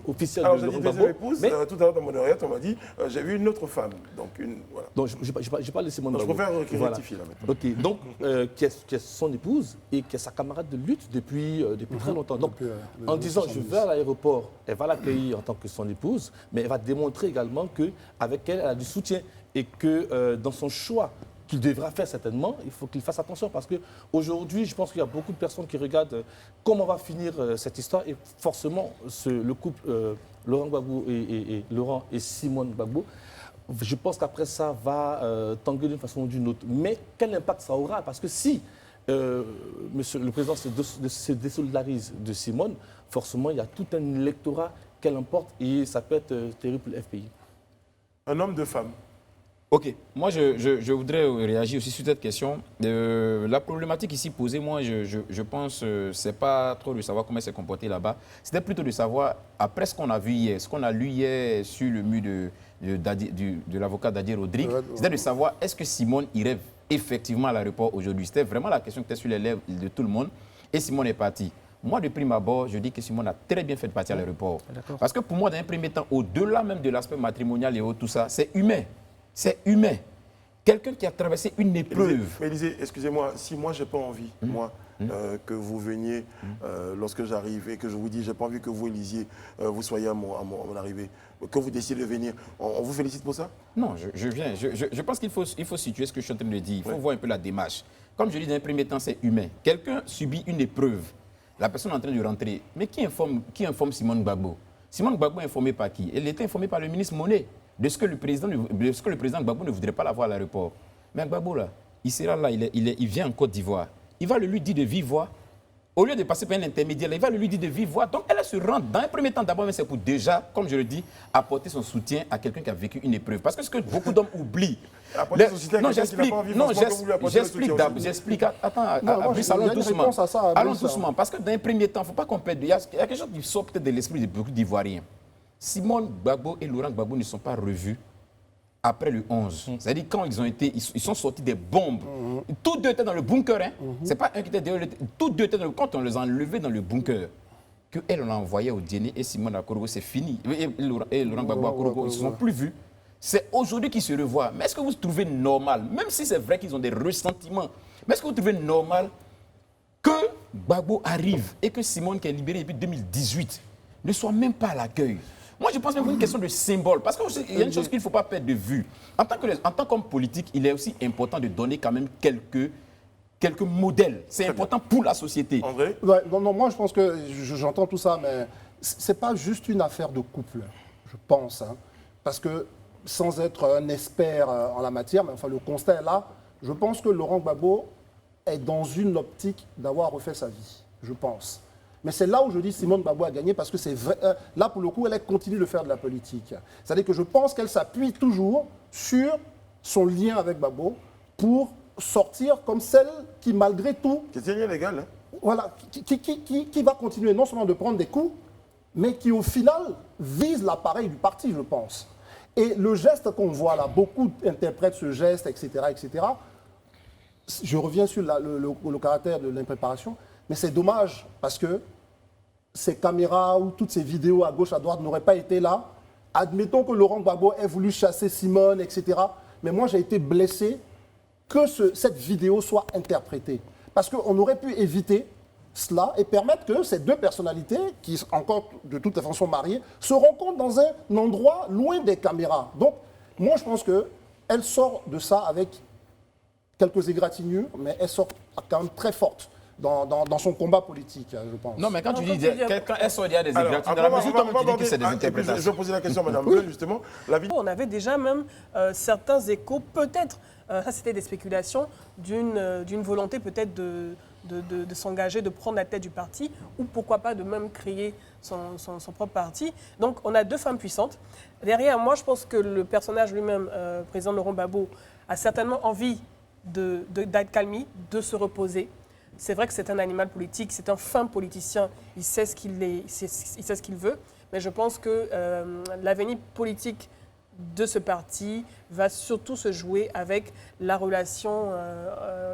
officielle Alors, de j'ai dit Laurent deuxième Gbagbo. épouse, Mais tout à l'heure dans mon oreillette, on m'a dit, j'ai vu une autre femme. Donc, voilà. donc, je parle de Simone Donc, je Gbagbo. préfère rectifier là maintenant. Ok, donc qui est son épouse et qui est sa camarade de lutte depuis très longtemps. Donc, en disant je vais à l'aéroport, elle va l'accueillir en tant que son épouse, mais elle va démontrer également qu'avec elle, elle a du soutien et que dans son choix qu'il devra faire certainement, il faut qu'il fasse attention parce qu'aujourd'hui, je pense qu'il y a beaucoup de personnes qui regardent comment va finir cette histoire et forcément le couple Laurent Gbagbo Laurent et Simone Gbagbo, je pense qu'après ça va tanguer d'une façon ou d'une autre. Mais quel impact ça aura? Parce que si monsieur le président se désolidarise de Simone, forcément il y a tout un électorat qu'elle emporte et ça peut être terrible pour le FPI. Un homme de femme. Ok, moi je voudrais réagir aussi sur cette question. La problématique ici posée, moi je pense, c'est pas trop de savoir comment elle s'est comportée là-bas. C'était plutôt de savoir, après ce qu'on a vu hier, ce qu'on a lu hier sur le mur de l'avocat Dadier Rodrigue, c'était de savoir est-ce que Simone irait effectivement à l'aéroport aujourd'hui. C'était vraiment la question qui était sur les lèvres de tout le monde. Et Simone est partie. Moi, de prime abord, je dis que Simone a très bien fait de partir à l'aéroport. Parce que pour moi, dans un premier temps, au-delà même de l'aspect matrimonial et tout ça, c'est humain. C'est humain. Quelqu'un qui a traversé une épreuve. Mais Élisée, excusez-moi, si moi, je n'ai pas envie, que vous veniez lorsque j'arrive et que je vous dis, je n'ai pas envie que vous, Élisier, vous soyez à mon arrivée, que vous décidez de venir, on vous félicite pour ça? Non, je viens. Je pense qu'il faut situer ce que je suis en train de dire. Il faut voir un peu la démarche. Comme je dis, dans un premier temps, c'est humain. Quelqu'un subit une épreuve. La personne est en train de rentrer. Mais qui informe Simone Gbagbo? Simone Gbagbo est informée par qui? Elle était informée par le ministre Monet de ce que le président Gbagbo ne voudrait pas l'avoir à l'aéroport. Mais Gbagbo, là, il sera là, il vient en Côte d'Ivoire. Il va le lui dire de vive voix. Au lieu de passer par un intermédiaire, il va le lui dire de vive voix. Donc elle se rend dans un premier temps d'abord, mais c'est pour déjà, comme je le dis, apporter son soutien à quelqu'un qui a vécu une épreuve. Parce que ce que beaucoup d'hommes oublient. Non, j'explique. Attends, allons doucement. Allons doucement. Parce que dans un premier temps, il ne faut pas qu'on perde. Il y a quelque chose qui sort peut-être de l'esprit de beaucoup d'Ivoiriens. Simone Gbagbo et Laurent Gbagbo ne sont pas revus après le 11. C'est-à-dire quand ils sont sortis des bombes. Tous deux étaient dans le bunker. Hein. C'est pas un qui était dehors. Tous deux étaient quand on les a enlevés dans le bunker. Qu'elle on l'a envoyé au dîner et Simone à Korogo, c'est fini. Et Laurent Gbagbo à Korogo, ils ne se sont plus vus. C'est aujourd'hui qu'ils se revoient. Mais est-ce que vous trouvez normal, même si c'est vrai qu'ils ont des ressentiments, mais est-ce que vous trouvez normal que Gbagbo arrive et que Simone, qui est libérée depuis 2018, ne soit même pas à l'accueil? Moi, je pense même que c'est une question de symbole. Parce qu'il y a une chose qu'il ne faut pas perdre de vue. En tant qu'homme politique, il est aussi important de donner quand même quelques quelques modèles. C'est important pour la société. André? Ouais, non, moi je pense que j'entends tout ça, mais c'est pas juste une affaire de couple, je pense. Hein. Parce que sans être un expert en la matière, mais enfin le constat est là, je pense que Laurent Gbagbo est dans une optique d'avoir refait sa vie, je pense. Mais c'est là où je dis Simone Gbagbo a gagné parce que c'est vrai. Là, pour le coup, elle continue de faire de la politique. C'est-à-dire que je pense qu'elle s'appuie toujours sur son lien avec Gbagbo pour sortir comme celle qui, malgré tout, Qui est légal, hein? voilà, qui va continuer non seulement de prendre des coups, mais qui au final vise l'appareil du parti, je pense. Et le geste qu'on voit là, beaucoup interprètent ce geste, etc., etc. Je reviens sur le caractère de l'impréparation, mais c'est dommage parce que ces caméras ou toutes ces vidéos à gauche, à droite n'auraient pas été là. Admettons que Laurent Gbagbo ait voulu chasser Simone, etc. Mais moi, j'ai été blessé que cette vidéo soit interprétée. Parce qu'on aurait pu éviter cela et permettre que ces deux personnalités, qui encore de toute façon sont mariées, se rencontrent dans un endroit loin des caméras. Donc, moi, je pense qu'elle sort de ça avec quelques égratignures, mais elle sort quand même très forte dans son combat politique, je pense. Non, mais quand tu dis quelqu'un, elle sort, il y a des Alors, égratignures. après, Dans la mesure où toi-même tu dis que c'est des je interprétations. vais poser la question à Mme Bleu, justement. La vidéo. On avait déjà même certains échos, peut-être, ça c'était des spéculations, d'une volonté peut-être de s'engager, de prendre la tête du parti, ou pourquoi pas de même créer son propre parti. Donc on a deux femmes puissantes. Derrière, moi je pense que le personnage lui-même, président Laurent Gbagbo, a certainement envie d'accalmie, de se reposer. C'est vrai que c'est un animal politique, c'est un fin politicien, il sait ce qu'il veut, mais je pense que l'avenir politique de ce parti va surtout se jouer avec la relation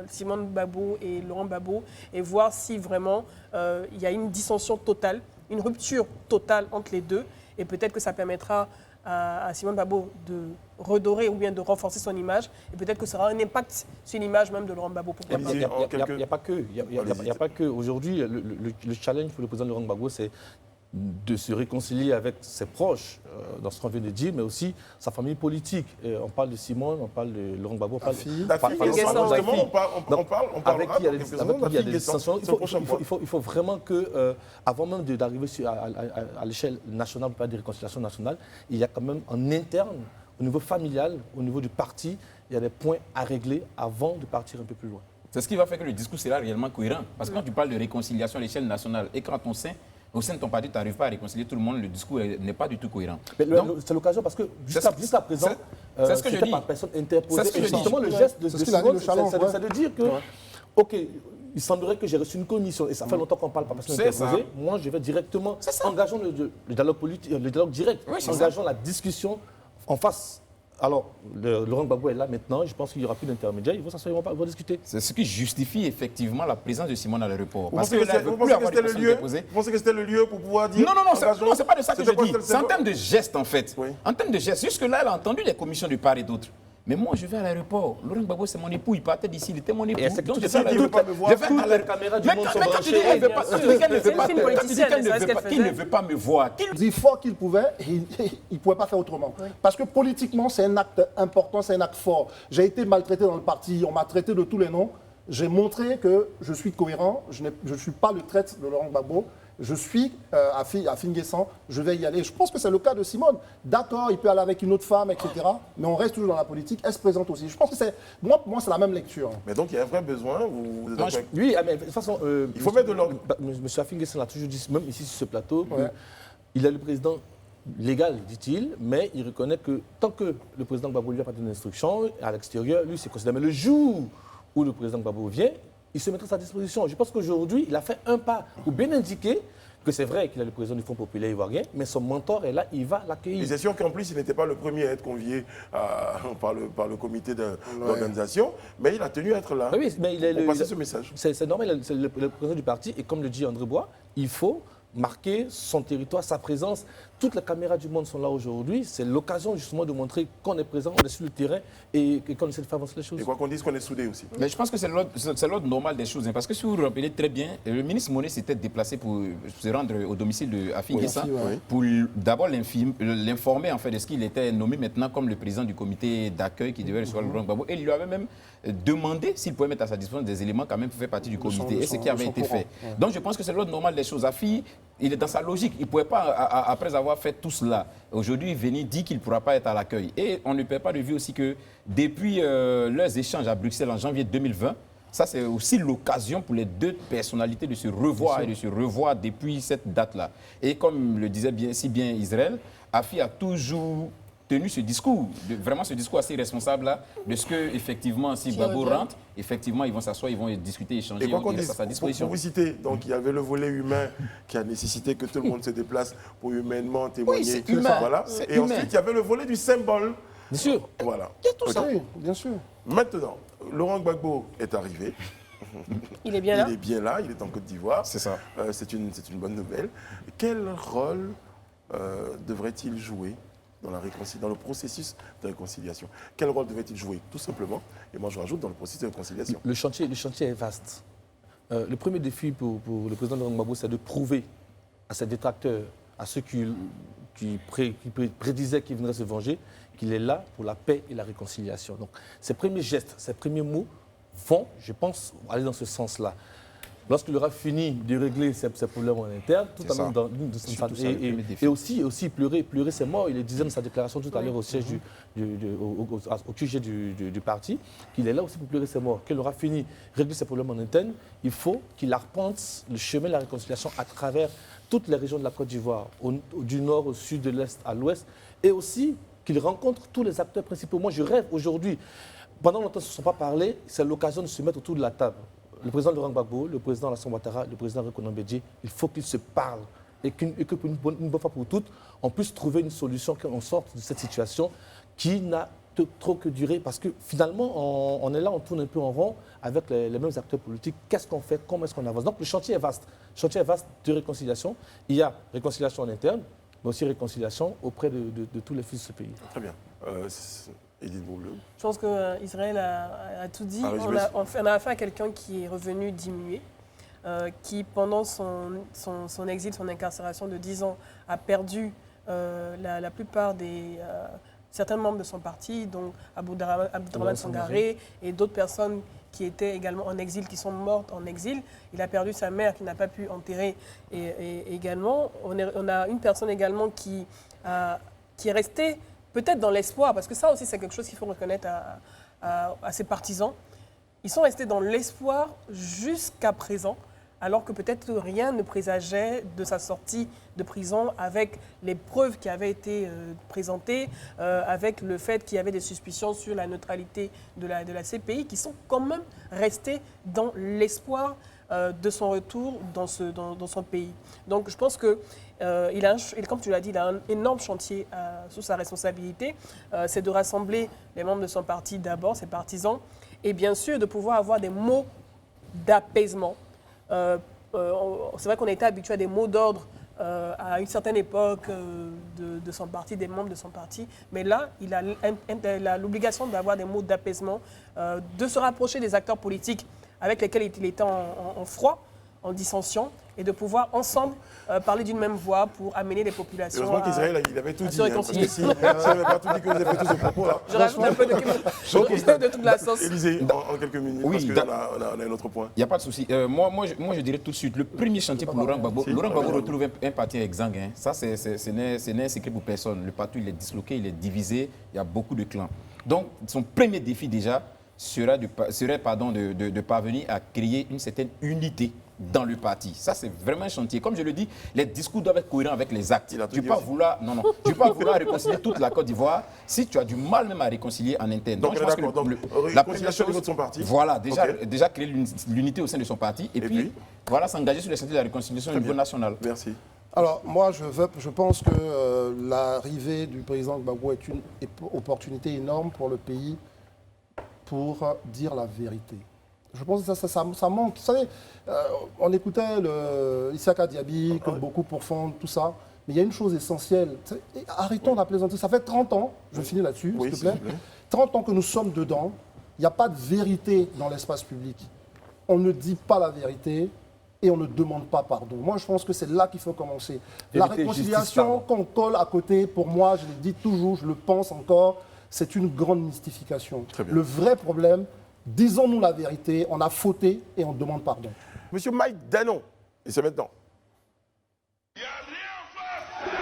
Simone Gbagbo et Laurent Gbagbo et voir si vraiment il y a une dissension totale, une rupture totale entre les deux et peut-être que ça permettra à Simone Gbagbo de redorer ou bien de renforcer son image et peut-être que ça aura un impact sur l'image même de Laurent Gbagbo. Pourquoi pas. Il n'y a pas que. Il n'y a pas que. Aujourd'hui, le challenge pour le président Laurent Gbagbo, c'est de se réconcilier avec ses proches, dans ce qu'on vient de dire, mais aussi sa famille politique. Et on parle de Simone, on parle de Laurent Gbagbo, on parle avec qui il y a des dissensions. Il faut vraiment que, avant même d'arriver à l'échelle nationale, pas de réconciliation nationale, il y a quand même en interne, au niveau familial, au niveau du parti, il y a des points à régler avant de partir un peu plus loin. C'est ce qui va faire que le discours sera réellement cohérent. Parce que quand tu parles de réconciliation à l'échelle nationale et quand au sein de ton parti, tu n'arrives pas à réconcilier tout le monde, le discours n'est pas du tout cohérent. C'est l'occasion parce que jusqu'à présent, c'est ce que je dis. Par personne interposée. C'est ce que je dis. Justement, le geste de Simone, c'est de dire que, OK, il semblerait que j'ai reçu une commission et ça fait longtemps qu'on parle par personne interposée. Moi, je vais directement, engageons le dialogue politique, le dialogue direct, engageons la discussion en face. Alors, Laurent Gbagbo est là maintenant, je pense qu'il n'y aura plus d'intermédiaire, ils vont s'asseoir, ils vont discuter. C'est ce qui justifie effectivement la présence de Simone à l'aéroport. Vous pensez que c'était le lieu pour pouvoir dire... Non, c'est pas de ça que je dis. C'est en termes de gestes, en fait. Oui. En termes de gestes, jusque-là, elle a entendu les commissions de part et d'autre. Mais moi, je vais à l'aéroport. Laurent Gbagbo, c'est mon époux. Il partait d'ici, il était mon époux. Donc, je ne veux pas me voir. Toutes les caméras du monde sont branchées. Qui ne veut pas me voir? Il dit fort qu'il pouvait, il ne pouvait pas faire autrement. Oui. Parce que politiquement, c'est un acte important, c'est un acte fort. J'ai été maltraité dans le parti, on m'a traité de tous les noms. J'ai montré que je suis cohérent, je ne suis pas le traître de Laurent Gbagbo. Je suis à Finguessan, je vais y aller. Je pense que c'est le cas de Simone. D'accord, il peut aller avec une autre femme, etc. Mais on reste toujours dans la politique. Elle se présente aussi. Je pense que c'est... Moi, c'est la même lecture. Mais donc, il y a un vrai besoin. Oui, mais de toute façon... il faut mettre de l'ordre. M. Finguessan l'a toujours dit, même ici sur ce plateau, il est le président légal, dit-il, mais il reconnaît que tant que le président Gbagbo lui a pas donné d'instruction, à l'extérieur, lui, c'est considéré. Mais le jour où le président Gbagbo vient, il se mettra à sa disposition. Je pense qu'aujourd'hui, il a fait un pas pour bien indiquer que c'est vrai qu'il est le président du Front populaire ivoirien, mais son mentor est là, il va l'accueillir. Et c'est sûr qu'en plus, il n'était pas le premier à être convié par le comité d'organisation, mais il a tenu à être là oui, mais pour passer ce message. C'est normal, c'est le président du parti, et comme le dit André Bois, il faut marqué son territoire, sa présence. Toutes les caméras du monde sont là aujourd'hui. C'est l'occasion justement de montrer qu'on est présent, on est sur le terrain et qu'on essaie de faire avancer les choses. Et quoi qu'on dise qu'on est soudés aussi. Mais je pense que c'est l'ordre normal des choses. Hein, parce que si vous vous rappelez très bien, le ministre Monet s'était déplacé pour se rendre au domicile de Afi Guessa pour d'abord l'informer en fait, de ce qu'il était nommé maintenant comme le président du comité d'accueil qui devait recevoir Laurent Gbagbo. Et il lui avait même demandé s'il pouvait mettre à sa disposition des éléments quand même pour faire partie du comité. Et ce qui avait été fait. Donc je pense que c'est l'ordre normal des choses. Afi, il est dans sa logique. Il ne pouvait pas, après avoir fait tout cela, aujourd'hui venir dire qu'il ne pourra pas être à l'accueil. Et on ne perd pas de vue aussi que depuis leurs échanges à Bruxelles en janvier 2020, ça c'est aussi l'occasion pour les deux personnalités de se revoir et de se revoir depuis cette date-là. Et comme le disait si bien Israël, Afi a toujours tenu ce discours, vraiment ce discours assez responsable-là, de ce que, effectivement, si Gbagbo rentre, effectivement, ils vont s'asseoir, ils vont discuter, échanger, Et quoi qu'on il dise, reste à sa disposition. pour vous citer, donc il y avait le volet humain qui a nécessité que tout le monde se déplace pour humainement témoigner. Oui, c'est tout humain. ça, voilà. C'est Et humain. ensuite, il y avait le volet du symbole. Bien sûr. Voilà. Il y a tout ça. Oui, bien sûr. Maintenant, Laurent Gbagbo est arrivé. Il est bien là. Il est bien là, il est en Côte d'Ivoire. C'est ça. C'est une bonne nouvelle. Quel rôle devrait-il jouer dans le processus de réconciliation? Quel rôle devait-il jouer, tout simplement? Et moi, je rajoute dans le processus de réconciliation. Le chantier est vaste. Le premier défi pour le président Laurent Gbagbo, c'est de prouver à ses détracteurs, à ceux qui prédisaient qu'il viendrait se venger, qu'il est là pour la paix et la réconciliation. Donc, ses premiers gestes, ses premiers mots vont, je pense, aller dans ce sens-là. Lorsqu'il aura fini de régler ses problèmes en interne, tout en dans et aussi pleurer ses morts. Il le disait dans sa déclaration tout à l'heure au siège au QG du parti, qu'il est là aussi pour pleurer ses morts. Qu'il aura fini de régler ses problèmes en interne, il faut qu'il arpente le chemin de la réconciliation à travers toutes les régions de la Côte d'Ivoire, du nord au sud, de l'est à l'ouest, et aussi qu'il rencontre tous les acteurs principaux. Moi, je rêve aujourd'hui, pendant longtemps, ils ne se sont pas parlé, c'est l'occasion de se mettre autour de la table. Le président Laurent Gbagbo, le président Alassane Ouattara, le président Rekonan Bédié, il faut qu'ils se parlent et que pour une bonne fois pour toutes, on puisse trouver une solution, qu'on sorte de cette situation qui n'a trop que duré. Parce que finalement, on est là, on tourne un peu en rond avec les mêmes acteurs politiques. Qu'est-ce qu'on fait? Comment est-ce qu'on avance? Donc le chantier est vaste. Le chantier est vaste de réconciliation. Il y a réconciliation en interne, mais aussi réconciliation auprès de tous les fils de ce pays. Très bien. Edith Boublou. Je pense qu'Israël a tout dit. Ah oui, on a affaire à quelqu'un qui est revenu diminué, qui pendant son exil, son incarcération de 10 ans, a perdu la plupart des... certains membres de son parti, donc Abdourahmane Sangaré et d'autres personnes qui étaient également en exil, qui sont mortes en exil. Il a perdu sa mère qu'il n'a pas pu enterrer. Et également, on a une personne également qui est restée peut-être dans l'espoir, parce que ça aussi c'est quelque chose qu'il faut reconnaître à ses partisans. Ils sont restés dans l'espoir jusqu'à présent, alors que peut-être rien ne présageait de sa sortie de prison avec les preuves qui avaient été présentées, avec le fait qu'il y avait des suspicions sur la neutralité de la CPI, qui sont quand même restés dans l'espoir de son retour dans son pays. Donc je pense que, comme tu l'as dit, il a un énorme chantier sous sa responsabilité. C'est de rassembler les membres de son parti d'abord, ses partisans, et bien sûr de pouvoir avoir des mots d'apaisement. C'est vrai qu'on a été habitué à des mots d'ordre à une certaine époque de son parti, des membres de son parti. Mais là, il a l'obligation d'avoir des mots d'apaisement, de se rapprocher des acteurs politiques avec lesquels il était en froid, en dissension, et de pouvoir ensemble parler d'une même voix pour amener les populations. Heureusement qu'Israël, il avait tout dit. se réconcilier. Parce que s'il n'avait pas tout dit que vous avez fait tous ces propos-là. Je rajoute un peu de toute la sauce. Élysée, en quelques minutes, Oui, parce qu'on a un autre point. Il n'y a pas de souci. Moi, je dirais tout de suite, le premier chantier pour Laurent Gbagbo, Laurent Gbagbo retrouve un parti exsangue. Hein. Ça, ce n'est un secret pour personne. Le parti, il est disloqué, il est divisé, il y a beaucoup de clans. Donc, son premier défi déjà serait de parvenir à créer une certaine unité dans le parti. Ça, c'est vraiment un chantier. Comme je le dis, les discours doivent être cohérents avec les actes. Tu peux pas vouloir réconcilier toute la Côte d'Ivoire si tu as du mal même à réconcilier en interne. Donc, je pense que la réconciliation au niveau de son parti. Voilà, déjà créer l'unité au sein de son parti et puis voilà, s'engager sur les chantiers de la réconciliation au niveau national. Merci. Alors, moi, je pense que l'arrivée du président Gbagbo est une opportunité énorme pour le pays pour dire la vérité. Je pense que ça manque. Vous savez, on écoutait Issaka Diaby, que beaucoup pourfendent, tout ça. Mais il y a une chose essentielle. Arrêtons la plaisanterie. Ça fait 30 ans, je finis là-dessus, Oui, s'il te plaît. 30 ans que nous sommes dedans. Il n'y a pas de vérité dans l'espace public. On ne dit pas la vérité et on ne demande pas pardon. Moi, je pense que c'est là qu'il faut commencer. La Vérité, justice, réconciliation pardon. qu'on colle à côté, pour moi, je le dis toujours, je le pense encore, c'est une grande mystification. Très bien. Le vrai problème, disons-nous la vérité, on a fauté et on demande pardon. Monsieur Mike Danon, et c'est maintenant. Il n'y a rien en face.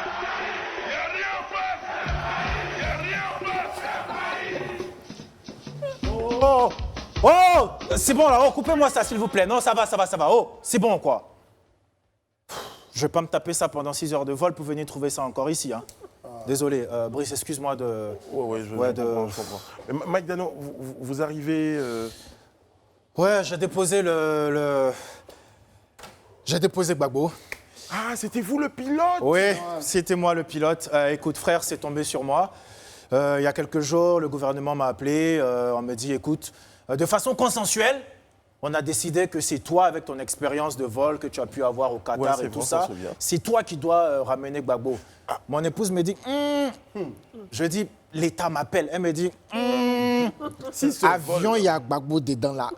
Il n'y a rien en face. Il n'y a rien en face. Oh, oh, c'est bon là, oh, coupez-moi ça s'il vous plaît. Non, ça va. Oh, c'est bon quoi. Je vais pas me taper ça pendant 6 heures de vol pour venir trouver ça encore ici. Hein. Désolé, Brice, excuse-moi de... Je Ouais, comprends. Mais Mike Danon, vous arrivez... Ouais, j'ai déposé J'ai déposé Gbagbo. Ah, c'était vous le pilote? Oui, c'était moi le pilote. Écoute, frère, c'est tombé sur moi. Il y a quelques jours, le gouvernement m'a appelé. On me dit, écoute, de façon consensuelle, on a décidé que c'est toi, avec ton expérience de vol que tu as pu avoir au Qatar Ouais, c'est et tout bon, ça, ça se vient. c'est toi qui dois ramener Gbagbo. Mon épouse me dit, je dis, l'État m'appelle. Elle me dit, Si ce avion, il y a Gbagbo dedans là.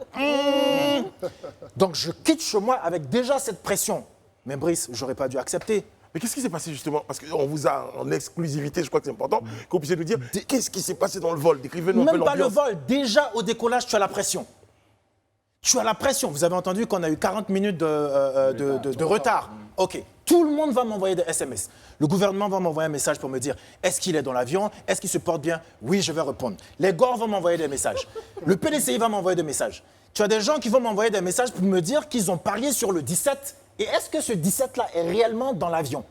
Donc je quitte chez moi avec déjà cette pression. Mais Brice, j'aurais pas dû accepter. Mais qu'est-ce qui s'est passé justement? Parce qu'on vous a en exclusivité, je crois que c'est important, que vous puissiez nous dire qu'est-ce qui s'est passé dans le vol. Décrivez-nous un peu Même pas le l'ambiance. vol, déjà au décollage, tu as la pression. Tu as la pression. Vous avez entendu qu'on a eu 40 minutes de retard. OK. Tout le monde va m'envoyer des SMS. Le gouvernement va m'envoyer un message pour me dire est-ce qu'il est dans l'avion? Est-ce qu'il se porte bien? Oui, je vais répondre. Les GOR vont m'envoyer des messages. Le PDCI va m'envoyer des messages. Tu as des gens qui vont m'envoyer des messages pour me dire qu'ils ont parié sur le 17. Et est-ce que ce 17-là est réellement dans l'avion?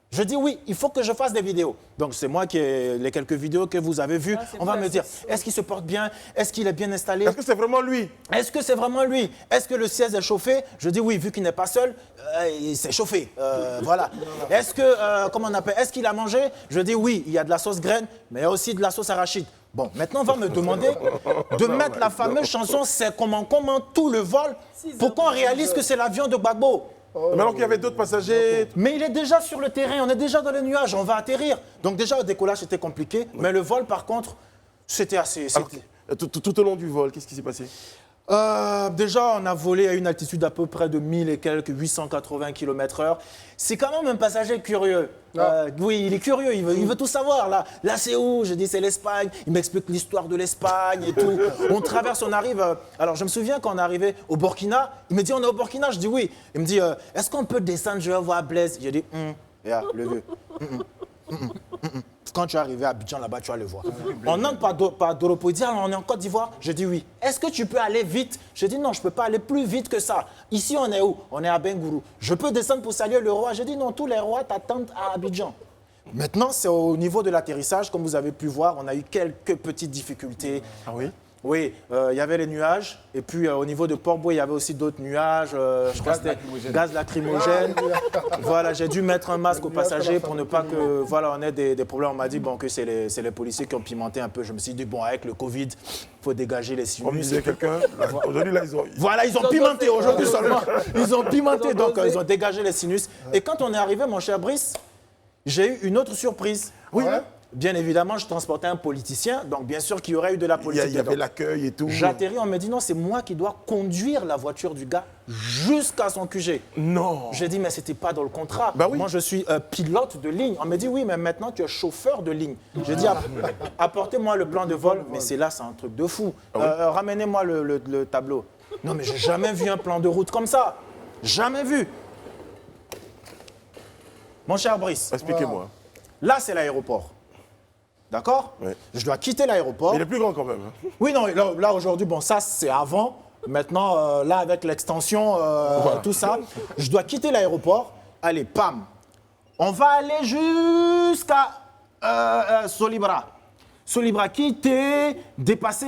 Je dis oui, il faut que je fasse des vidéos. Donc c'est moi qui ai les quelques vidéos que vous avez vues. c'est On va toi, me dire, c'est- est-ce qu'il se porte bien? Est-ce qu'il est bien installé? Est-ce que c'est vraiment lui? Est-ce que c'est vraiment lui? Est-ce que le siège est chauffé? Je dis oui, vu qu'il n'est pas seul, il s'est chauffé. Voilà. Est-ce que, comment on appelle? Est-ce qu'il a mangé? Je dis oui, il y a de la sauce graine, mais il y a aussi de la sauce arachide. Bon, maintenant on va me demander de mettre la fameuse chanson C'est comment tout le vol pour qu'on réalise que c'est l'avion de Gbagbo. Mais alors qu'il y avait d'autres passagers. Mais il est déjà sur le terrain, on est déjà dans les nuages, on va atterrir. Donc déjà au décollage c'était compliqué, mais le vol par contre, c'était assez... Alors, tout au long du vol, qu'est-ce qui s'est passé? Déjà, on a volé à une altitude à peu près de 1000 et quelques, 880 km/h. C'est quand même un passager curieux. Oui, il est curieux, il veut tout savoir. Là c'est où? Je dis, c'est l'Espagne. Il m'explique l'histoire de l'Espagne et tout. On traverse, on arrive. Alors, je me souviens quand on est arrivé au Burkina, il me dit, on est au Burkina? Je dis oui. Il me dit, est-ce qu'on peut descendre? Je vais voir Blaise. J'ai dit, le vieux. Quand tu es arrivé à Abidjan, là-bas, tu vas le voir. On entre par Doropo, il dit, on est en Côte d'Ivoire. Je dis oui. Est-ce que tu peux aller vite? Je dis non, je ne peux pas aller plus vite que ça. Ici, on est où? On est à Bengourou. Je peux descendre pour saluer le roi? Je dis non, tous les rois t'attendent à Abidjan. Maintenant, c'est au niveau de l'atterrissage. Comme vous avez pu voir, on a eu quelques petites difficultés. Ah oui? Oui, il y avait les nuages. Et puis, au niveau de Port-Boué, il y avait aussi d'autres nuages. Je crois que c'était gaz lacrymogène. Voilà, j'ai dû mettre un masque aux passagers pour ne pas que, voilà, on ait des problèmes. On m'a dit bon, que c'est les policiers qui ont pimenté un peu. Je me suis dit, bon, avec le Covid, il faut dégager les Comme sinus. disait quelqu'un, aujourd'hui là, ils ont. Voilà, ils ont pimenté aujourd'hui seulement. Ils ont pimenté, donc ils ont dégagé les sinus. Et quand on est arrivé, mon cher Brice, j'ai eu une autre surprise. Oui, Ouais. Bien évidemment, je transportais un politicien, donc bien sûr qu'il y aurait eu de la il y, politique. il y avait dedans. l'accueil et tout. J'atterris, on me dit non, c'est moi qui dois conduire la voiture du gars jusqu'à son QG. Non. J'ai dit, mais c'était pas dans le contrat. Bah oui. Moi, je suis pilote de ligne. On me dit, oui, mais maintenant, tu es chauffeur de ligne. J'ai dit, apportez-moi le plan de vol. Mais c'est là, c'est un truc de fou. Ramenez-moi le tableau. Non, mais j'ai jamais vu un plan de route comme ça. Jamais vu. Mon cher Brice, Expliquez-moi. là, c'est l'aéroport. D'accord? Ouais. Je dois quitter l'aéroport. Il est plus grand quand même. hein. Oui, non, là aujourd'hui, bon, ça c'est avant. Maintenant, là, avec l'extension, tout ça, je dois quitter l'aéroport. Allez, pam. On va aller jusqu'à Solibra. Solibra, quitter, dépasser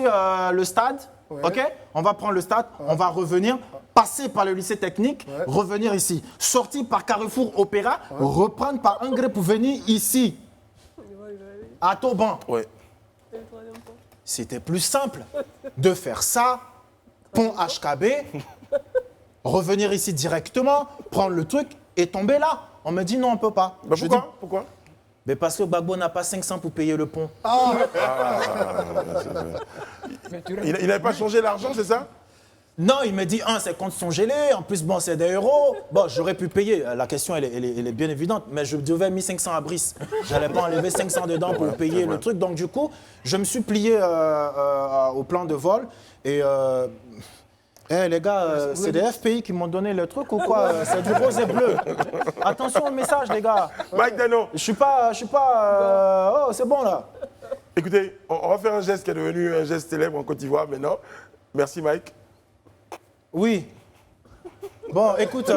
le stade. Ouais. OK? On va prendre le stade, on va revenir, passer par le lycée technique, revenir ici. Sortir par Carrefour Opéra, reprendre par Ingré pour venir ici, à Tauban. Ouais. C'était plus simple de faire ça pont HKB, revenir ici directement, prendre le truc et tomber là. On me dit non, on ne peut pas. Bah, Je pourquoi dis, Pourquoi mais parce que Gbagbo n'a pas 500 pour payer le pont. Il n'avait pas changé l'argent, c'est ça? Non, il me dit, ses comptes sont gelés, en plus, bon, c'est des euros. Bon, j'aurais pu payer, la question, elle est bien évidente, mais je devais 1500 à Brice. Je n'allais pas enlever 500 dedans pour payer le truc. Donc, du coup, je me suis plié au plan de vol. Et, les gars, c'est des FPI qui m'ont donné le truc ou quoi? C'est du rose et bleu. Attention au message, les gars. Mike Dano. Je suis pas... oh, c'est bon, là. Écoutez, on va faire un geste qui est devenu un geste célèbre en Côte d'Ivoire maintenant. Merci Mike. Oui. Bon, écoute,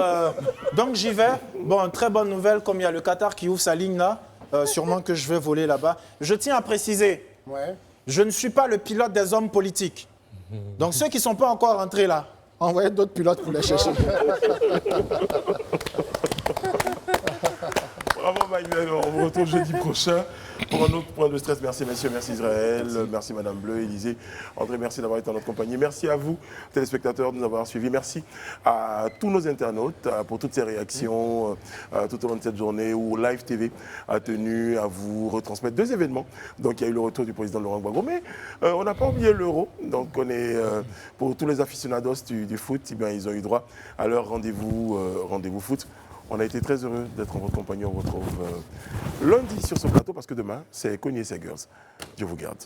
donc j'y vais. Bon, très bonne nouvelle, comme il y a le Qatar qui ouvre sa ligne là, sûrement que je vais voler là-bas. Je tiens à préciser, je ne suis pas le pilote des hommes politiques. Donc ceux qui ne sont pas encore rentrés là, envoyez d'autres pilotes pour les chercher. Bravo Mike Dano. On vous retrouve jeudi prochain pour un autre point de stress. Merci messieurs, merci Israël, merci Madame Bleu, Élisée, André, merci d'avoir été en notre compagnie. Merci à vous, téléspectateurs, de nous avoir suivis. Merci à tous nos internautes pour toutes ces réactions tout au long de cette journée où Live TV a tenu à vous retransmettre 2 événements. Donc il y a eu le retour du président Laurent Gbagbo, mais on n'a pas oublié l'Euro. Donc on est, pour tous les aficionados du foot, eh bien, ils ont eu droit à leur rendez-vous foot. On a été très heureux d'être en votre compagnie. On vous retrouve lundi sur ce plateau parce que demain, c'est Cognier Girls. Dieu vous garde.